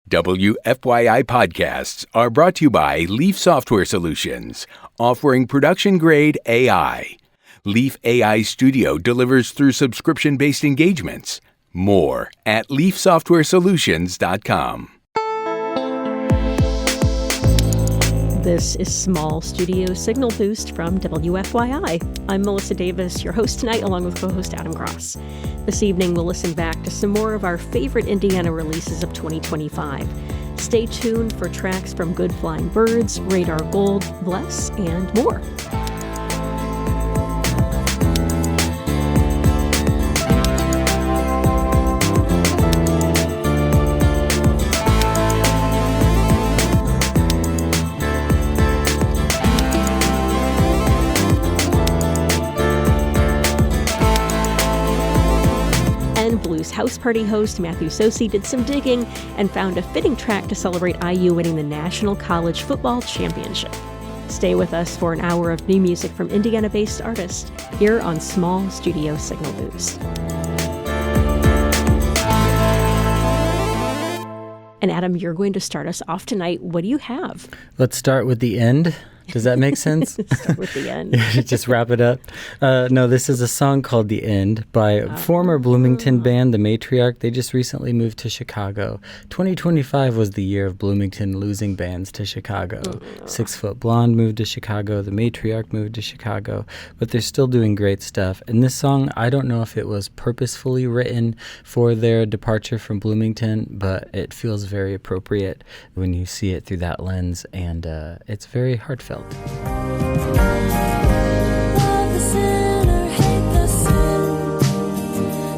WFYI podcasts are brought to you by Leaf Software Solutions, offering production-grade AI. Leaf AI Studio delivers through subscription-based engagements. More at leafsoftwaresolutions.com. This is Small Studio Signal Boost from WFYI. I'm Melissa Davis, your host tonight, along with co-host Adam Gross. This evening, we'll listen back to some more of our favorite Indiana releases of 2025. Stay tuned for tracks from Good Flying Birds, Radar Gold, Bless, and more. Blues House Party host Matthew Socey did some digging and found a fitting track to celebrate IU winning the National College Football Championship. Stay with us for an hour of new music from Indiana-based artists here on Small Studio Signal Boost. And Adam, you're going to start us off tonight. What do you have? Let's start with the end. Does that make sense? Start with the end. Just wrap it up. No, this is a song called The End by former Bloomington band, The Matriarch. They just recently moved to Chicago. 2025 was the year of Bloomington losing bands to Chicago. 6 Foot Blonde moved to Chicago. The Matriarch moved to Chicago. But they're still doing great stuff. And this song, I don't know if it was purposefully written for their departure from Bloomington, but it feels very appropriate when you see it through that lens. And it's very heartfelt. Love the sinner, hate the sin.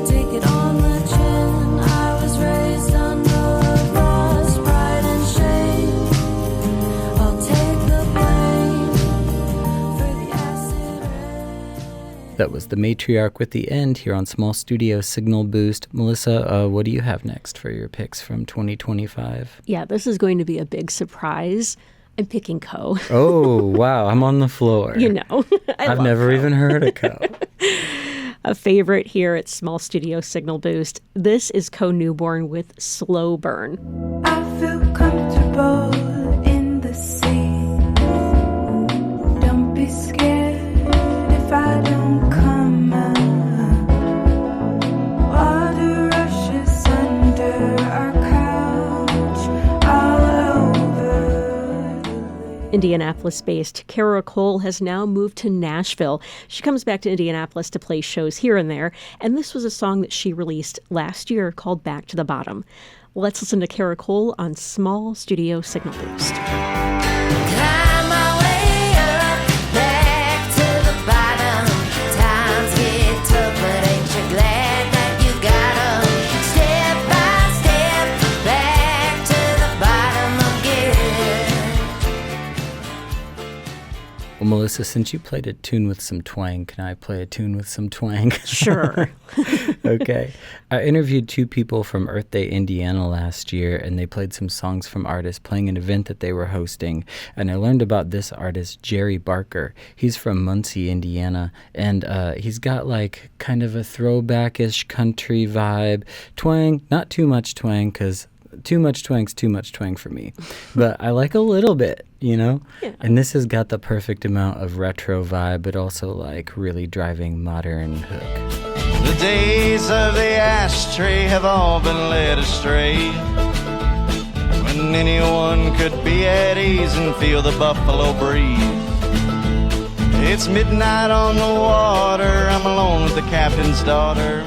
Take it on the chin. I was raised under a cross, pride and shame. I'll take the blame for the acid rain. That was The Matriarch with The End here on Small Studio Signal Boost. Melissa, what do you have next for your picks from 2025? Yeah, this is going to be a big surprise. I'm picking Co. Oh, wow. I'm on the floor. You know. I've never even heard of Co. A favorite here at Small Studio Signal Boost. This is Co Newborn with Slow Burn. I feel comfortable in the sea. Don't be scared if I don't come out. Water rushes under our couch all over. Indianapolis-based Kara Cole has now moved to Nashville. She comes back to Indianapolis to play shows here and there, and this was a song that she released last year called Back to the Bottom. Let's listen to Kara Cole on Small Studio Signal Boost. Climb my way up, back to the bottom. Times get tough, but ain't you glad that you got 'em? Step by step, back to the bottom again. Well, Melissa, since you played a tune with some twang, can I play a tune with some twang? Sure. Okay. I interviewed 2 people from Earth Day, Indiana last year, and they played some songs from artists playing an event that they were hosting. And I learned about this artist, Jerry Barker. He's from Muncie, Indiana, and he's got like kind of a throwback-ish country vibe. Twang, not too much twang, because too much twang's too much twang for me. But I like a little bit, you know? Yeah. And this has got the perfect amount of retro vibe, but also like really driving modern hook. The days of the ashtray have all been led astray, when anyone could be at ease and feel the buffalo breeze. It's midnight on the water, I'm alone with the captain's daughter.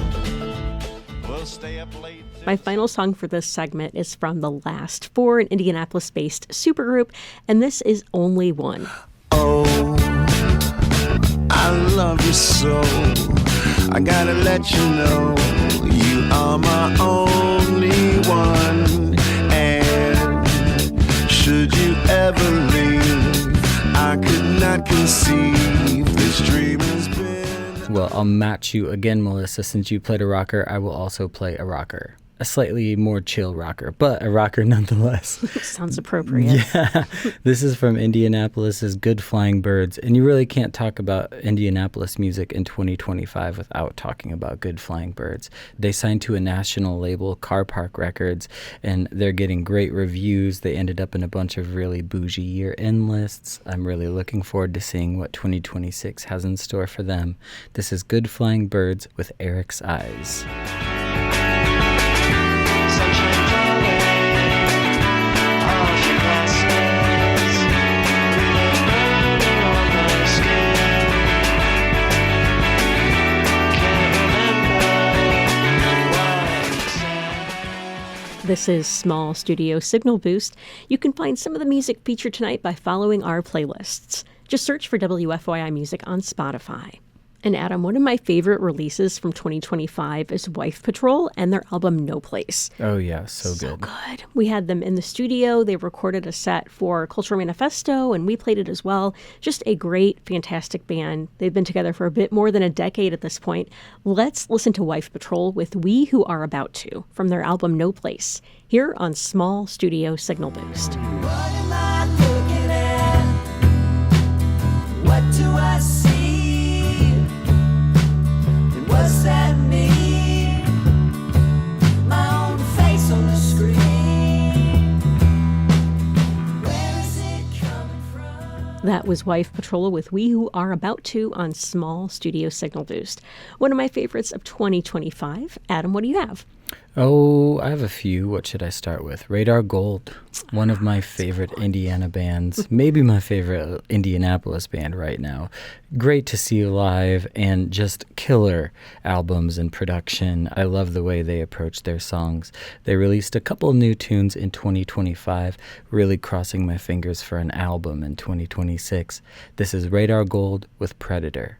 We'll stay up late. My final song for this segment is from The Last Four, an Indianapolis-based supergroup, and this is Only One. Oh, I love you so. I gotta let you know you are my only one. And should you ever leave, I could not conceive this dream has been. Well, I'll match you again, Melissa. Since you played a rocker, I will also play a rocker. a slightly more chill rocker, but a rocker nonetheless. Sounds appropriate. Yeah, this is from Indianapolis's Good Flying Birds, and you really can't talk about Indianapolis music in 2025 without talking about Good Flying Birds. They signed to a national label, Car Park Records, and they're getting great reviews. They ended up in a bunch of really bougie year-end lists. I'm really looking forward to seeing what 2026 has in store for them. This is Good Flying Birds with Eric's Eyes. This is Small Studio Signal Boost. You can find some of the music featured tonight by following our playlists. Just search for WFYI Music on Spotify. And Adam, one of my favorite releases from 2025 is Wife Patrol and their album No Place. Oh yeah, so good. So good. We had them in the studio. They recorded a set for Cultural Manifesto, and we played it as well. Just a great, fantastic band. They've been together for a bit more than a decade at this point. Let's listen to Wife Patrol with We Who Are About To from their album No Place, here on Small Studio Signal Boost. What am I looking at? What do I see? And what's that mean? My own face on the screen. Where is it coming from? That was Wife Patrol with We Who Are About To on Small Studio Signal Boost. One of my favorites of 2025. Adam, what do you have? Oh, I have a few. What should I start with? Radar Gold, one of my favorite Indiana bands, maybe my favorite Indianapolis band right now. Great to see live and just killer albums and production. I love the way they approach their songs. They released a couple new tunes in 2025, really crossing my fingers for an album in 2026. This is Radar Gold with Predator.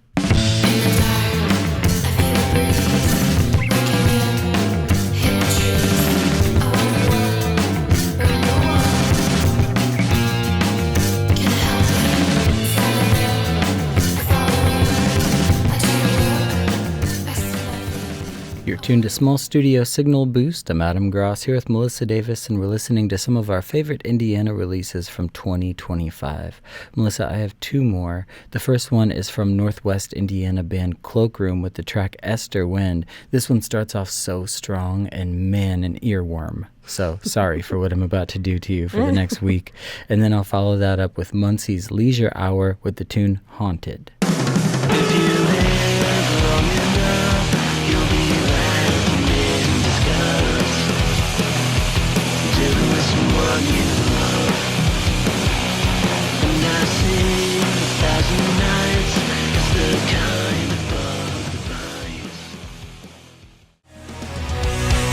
You're tuned to Small Studio Signal Boost. I'm Adam Gross here with Melissa Davis, and we're listening to some of our favorite Indiana releases from 2025. Melissa, I have two more. The first one is from Northwest Indiana band Cloakroom with the track Esther Wind. This one starts off so strong, and man, an earworm. So sorry for what I'm about to do to you for the next week. And then I'll follow that up with Muncie's Leisure Hour with the tune Haunted.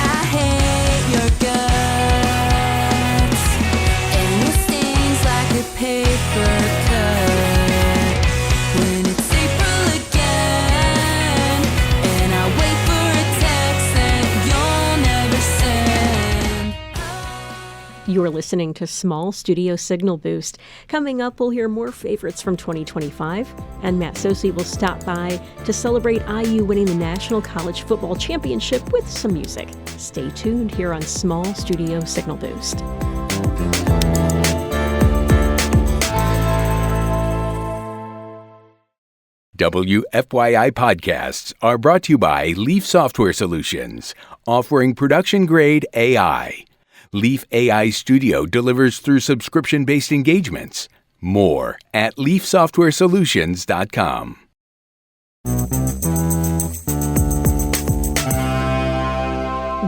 I hate your guts, and it stings like a paper cut when it's April again, and I wait for a text that you'll never send. You're listening to Small Studio Signal Boost. Coming up, we'll hear more favorites from 2025, and Matt Socey will stop by to celebrate IU winning the National College Football Championship with some music. Stay tuned here on Small Studio Signal Boost. WFYI podcasts are brought to you by Leaf Software Solutions, offering production-grade AI. Leaf AI Studio delivers through subscription-based engagements. More at leafsoftwaresolutions.com.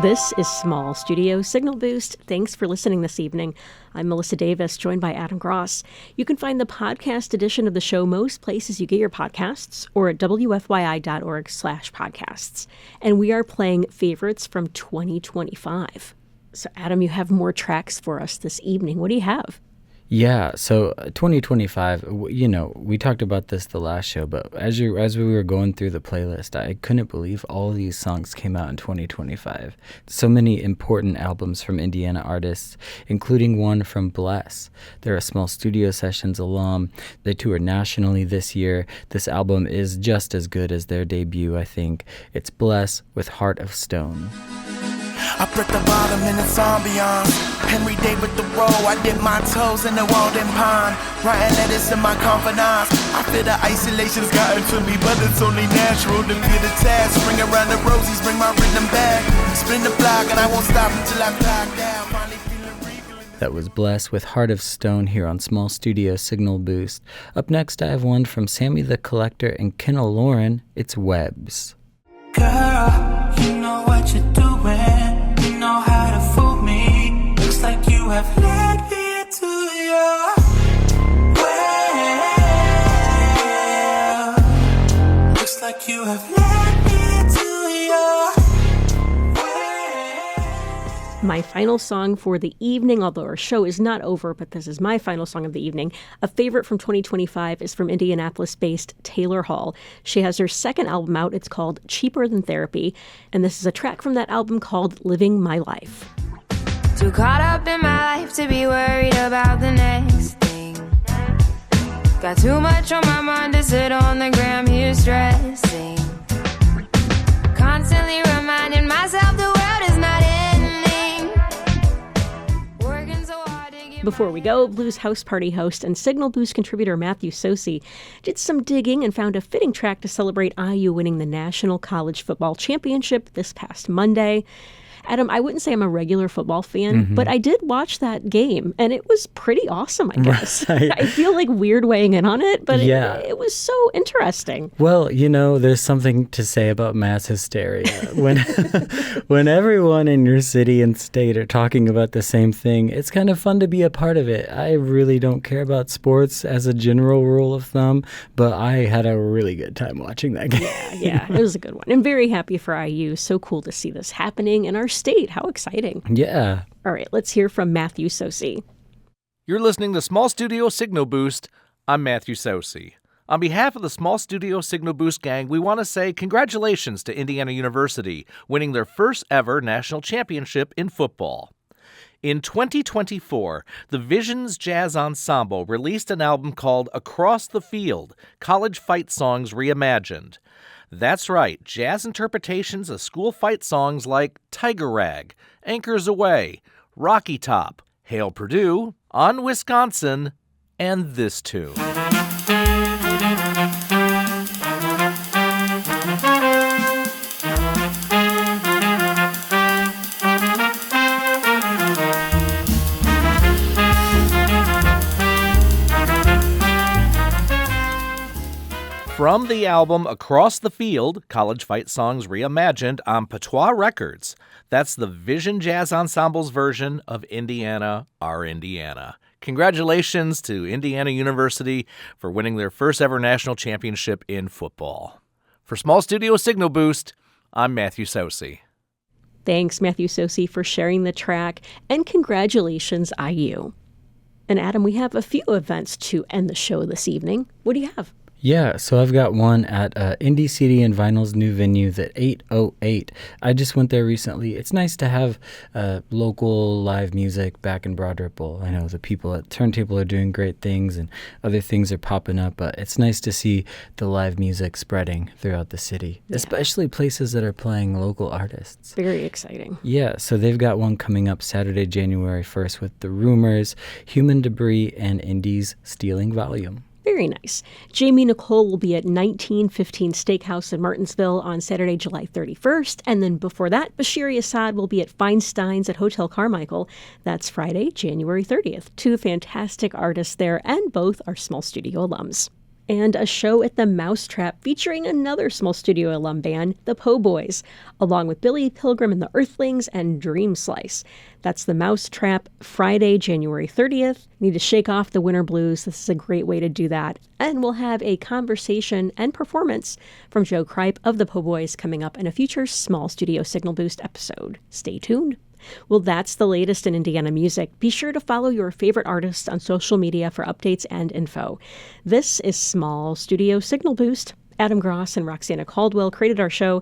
This is Small Studio Signal Boost. Thanks for listening this evening. I'm Melissa Davis, joined by Adam Gross. You can find the podcast edition of the show most places you get your podcasts or at wfyi.org/podcasts. And we are playing favorites from 2025. So, Adam, you have more tracks for us this evening. What do you have? Yeah, so 2025, we talked about this the last show, but as we were going through the playlist, I couldn't believe all these songs came out in 2025. So many important albums from Indiana artists, including one from Bless. They're a Small Studio Sessions alum. They tour nationally this year. This album is just as good as their debut, I think. It's Bless with Heart of Stone. I break the bottom in its ambiance. Henry David Thoreau, I dip my toes in the Walden Pond. Writing letters in my confidence. I feel the isolation's gotten to me, but it's only natural to feel the task. Bring around the rosies, bring my rhythm back. Spin the block and I won't stop until I fly down. Finally feeling regal. That was Bless with Heart of Stone here on Small Studio Signal Boost. Up next, I have one from Sammy the Collector and Kennel Lauren. It's Webs. Girl, you know what you're doing. You know how to fool me. Looks like you have led me into your well. Looks like you have led me into your well. My final song for the evening, although our show is not over, but this is my final song of the evening. A favorite from 2025 is from Indianapolis-based Taylor Hall. She has her second album out. It's called Cheaper Than Therapy, and this is a track from that album called Living My Life. Too caught up in my life to be worried about the next thing. Got too much on my mind to sit on the gram here stressing. Constantly reminding myself the world is not ending. Working so hard to get Before we go, Blues House Party host and Signal Boost contributor Matthew Socey did some digging and found a fitting track to celebrate IU winning the National College Football Championship this past Monday. Adam, I wouldn't say I'm a regular football fan, but I did watch that game, and it was pretty awesome, I guess. Right. I feel like weird weighing in on it, but Yeah. it was so interesting. Well, you know, there's something to say about mass hysteria. When when everyone in your city and state are talking about the same thing, it's kind of fun to be a part of it. I really don't care about sports as a general rule of thumb, but I had a really good time watching that game. Yeah, it was a good one. I'm very happy for IU. So cool to see this happening in our state. How exciting. Yeah. All right, let's hear from Matthew Socey. You're listening to Small Studio Signal Boost. I'm Matthew Socey. On behalf of the Small Studio Signal Boost gang, we want to say congratulations to Indiana University winning their first ever national championship in football. In 2024, the Visions Jazz Ensemble released an album called Across the Field, College Fight Songs Reimagined. That's right, jazz interpretations of school fight songs like Tiger Rag, Anchors Away, Rocky Top, Hail Purdue, On Wisconsin, and this tune. From the album Across the Field, College Fight Songs Reimagined on Patois Records. That's the Vision Jazz Ensemble's version of Indiana, Our Indiana. Congratulations to Indiana University for winning their first ever national championship in football. For Small Studio Signal Boost, I'm Matthew Socey. Thanks, Matthew Socey, for sharing the track, and congratulations, IU. And Adam, we have a few events to end the show this evening. What do you have? Yeah, so I've got one at Indie CD and Vinyl's new venue, the 808. I just went there recently. It's nice to have local live music back in Broad Ripple. I know the people at Turntable are doing great things and other things are popping up, but it's nice to see the live music spreading throughout the city, especially places that are playing local artists. Very exciting. Yeah, so they've got one coming up Saturday, January 1st with The Rumors, Human Debris, and Indie's Stealing Volume. Very nice. Jamie Nicole will be at 1915 Steakhouse in Martinsville on Saturday, July 31st. And then before that, Bashiri Assad will be at Feinstein's at Hotel Carmichael. That's Friday, January 30th. Two fantastic artists there, and both are Small Studio alums. And a show at the Mousetrap featuring another Small Studio alum band, the Po' Boys, along with Billy Pilgrim and the Earthlings and Dream Slice. That's the Mousetrap, Friday, January 30th. Need to shake off the winter blues. This is a great way to do that. And we'll have a conversation and performance from Joe Kripe of the Po' Boys coming up in a future Small Studio Signal Boost episode. Stay tuned. Well, that's the latest in Indiana music. Be sure to follow your favorite artists on social media for updates and info. This is Small Studio Signal Boost. Adam Gross and Roxana Caldwell created our show.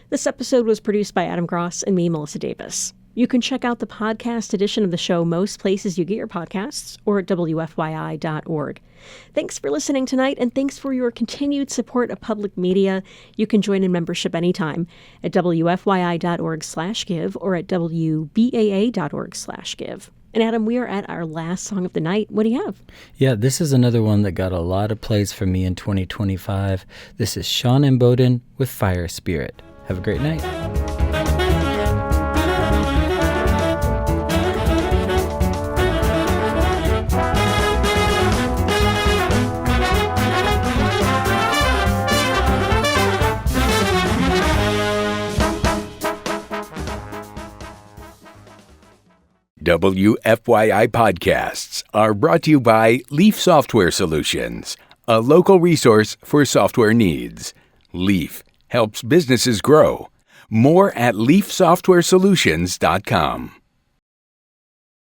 This episode was produced by Adam Gross and me, Melissa Davis. You can check out the podcast edition of the show most places you get your podcasts or at WFYI.org. Thanks for listening tonight, and thanks for your continued support of public media. You can join in membership anytime at WFYI.org/give or at WBAA.org/give. And Adam, we are at our last song of the night. What do you have? Yeah, this is another one that got a lot of plays for me in 2025. This is Sean and Bowden with Fire Spirit. Have a great night. WFYI podcasts are brought to you by Leaf Software Solutions, a local resource for software needs. Leaf helps businesses grow. More at leafsoftwaresolutions.com.